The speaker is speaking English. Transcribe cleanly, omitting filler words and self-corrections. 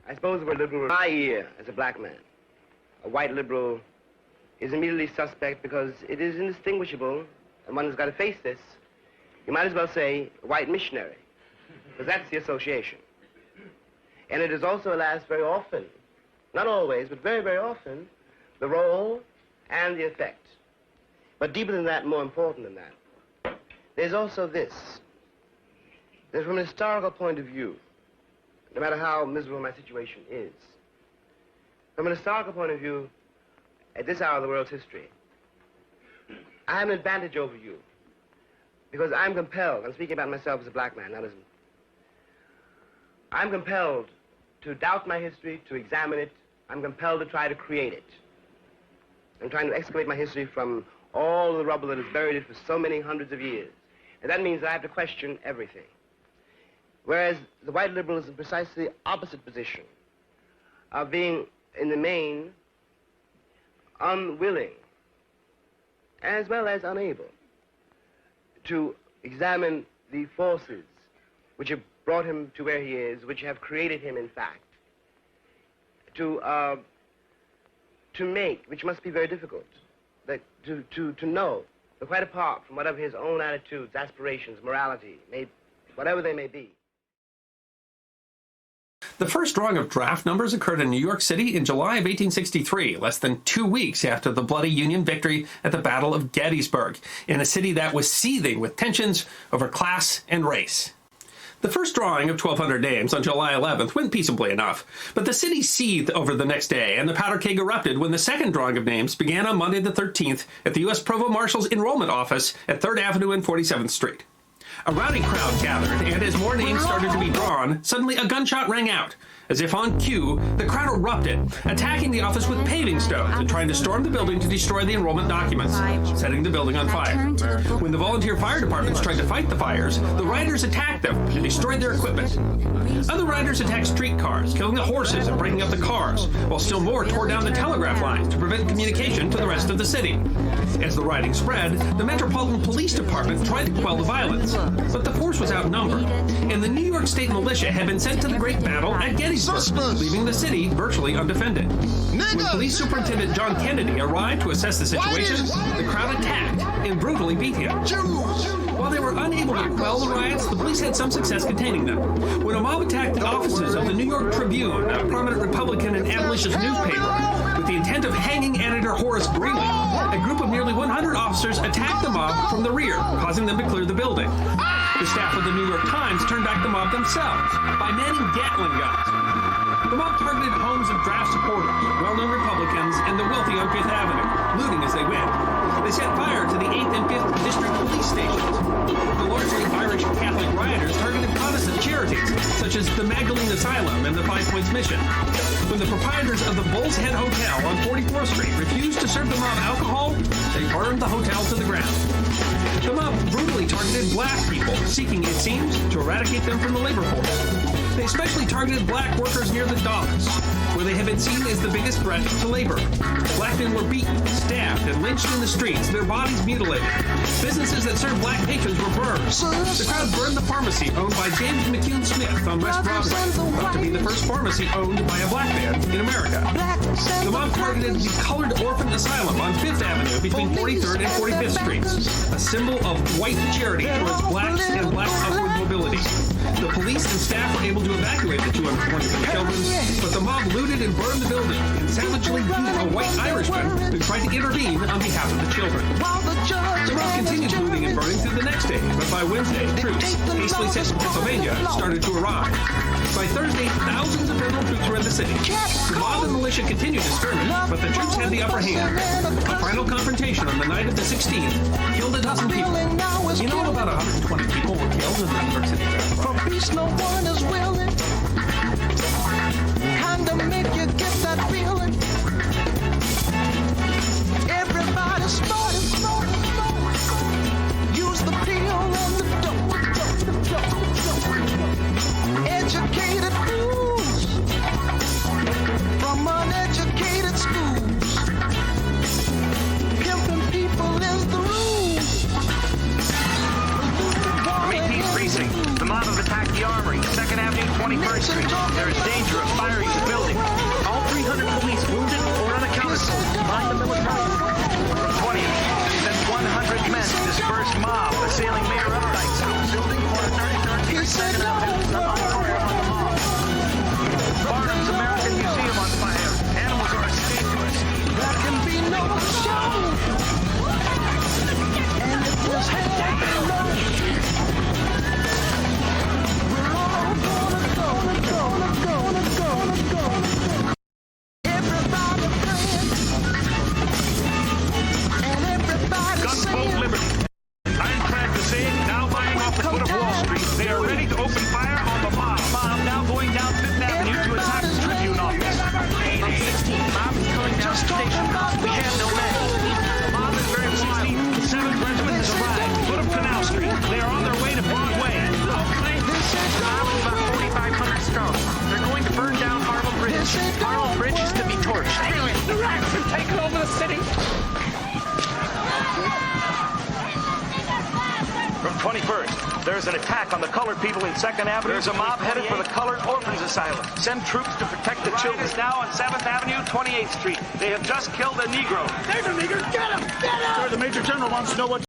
I suppose the word liberal, in my ear, as a black man, a white liberal is immediately suspect because it is indistinguishable, and one has got to face this. You might as well say white missionary, because that's the association. And it is also, alas, very often, not always, but very, very often, the role and the effect. But deeper than that, more important than that, there's also this, that from a historical point of view, no matter how miserable my situation is, from an historical point of view, at this hour of the world's history, I have an advantage over you because I'm compelled, I'm speaking about myself as a black man, I'm compelled to doubt my history, to examine it. I'm compelled to try to create it. I'm trying to excavate my history from all the rubble that has buried it for so many hundreds of years. And that means I have to question everything. Whereas the white liberal is in precisely the opposite position of being, in the main, unwilling, as well as unable, to examine the forces which have brought him to where he is, which have created him, in fact, to make, which must be very difficult, that to know, that quite apart from whatever his own attitudes, aspirations, morality, whatever they may be. The first drawing of draft numbers occurred in New York City in July of 1863, less than 2 weeks after the bloody Union victory at the Battle of Gettysburg, in a city that was seething with tensions over class and race. The first drawing of 1,200 names on July 11th went peaceably enough, but the city seethed over the next day, and the powder keg erupted when the second drawing of names began on Monday the 13th at the U.S. Provost Marshal's enrollment office at 3rd Avenue and 47th Street. A rowdy crowd gathered, and as more names started to be drawn, suddenly a gunshot rang out. As if on cue, the crowd erupted, attacking the office with paving stones and trying to storm the building to destroy the enrollment documents, setting the building on fire. When the volunteer fire departments tried to fight the fires, the rioters attacked them and destroyed their equipment. Other rioters attacked streetcars, killing the horses and breaking up the cars, while still more tore down the telegraph lines to prevent communication to the rest of the city. As the rioting spread, the Metropolitan Police Department tried to quell the violence, but the force was outnumbered, and the New York State Militia had been sent to the Great Battle at Gettysburg, leaving the city virtually undefended. When Police Superintendent John Kennedy arrived to assess the situation, the crowd attacked and brutally beat him. While they were unable to quell the riots, the police had some success containing them. When a mob attacked the offices of the New York Tribune, a prominent Republican and abolitionist newspaper, with the intent of hanging editor Horace Greeley, a group of nearly 100 officers attacked the mob from the rear, causing them to clear the building. The staff of the New York Times turned back the mob themselves by manning Gatling guns. The mob targeted homes of draft supporters, well-known Republicans, and the wealthy on Fifth Avenue, looting as they went. They set fire to the 8th and 5th District police stations. The largely Irish Catholic rioters targeted Protestant charities, such as the Magdalene Asylum and the Five Points Mission. When the proprietors of the Bull's Head Hotel on 44th Street refused to serve the mob alcohol, they burned the hotel to the ground. The mob brutally targeted black people, seeking, it seems, to eradicate them from the labor force. They especially targeted black workers near the docks, where they have been seen as the biggest threat to labor. Black men were beaten, stabbed, and lynched in the streets, their bodies mutilated. Businesses that served black patrons were burned. The crowd burned the pharmacy owned by James McCune Smith on West Broadway, thought to be the first pharmacy owned by a black man in America. The mob targeted the Colored Orphan Asylum on Fifth Avenue between 43rd and 45th Streets, a symbol of white charity towards blacks and black upward mobility. The police and staff were able to evacuate the 223 children, but the mob looted and burned the building and savagely beat a white Irishman who tried to intervene on behalf of the children. The mob continued looting and burning through the next day, but by Wednesday, troops, hastily sent from Pennsylvania, started to arrive. By Thursday, thousands of federal troops were in the city. The mob and militia continued to skirmish, but the troops had the upper hand. A final confrontation on the night of the 16th killed a dozen people. You know, about 120 people were killed in the New York City traffic. For peace, no one is willing. Kinda make you get that feeling. Everybody's smart. Use the pill and the dope. Educated fools from uneducated schools. Pimping people is the rule. 18th Precinct. The mob have attacked the Armory, 2nd Avenue, 21st Street. There is danger of firing taking over the city. From 21st, there's an attack on the colored people in 2nd Avenue. There's a mob headed for the Colored Orphans Asylum. Send troops to protect the children. Is now on 7th Avenue, 28th Street. They have just killed a Negro. There's a Negro. Get him! Get him! Sir, the Major General wants to know what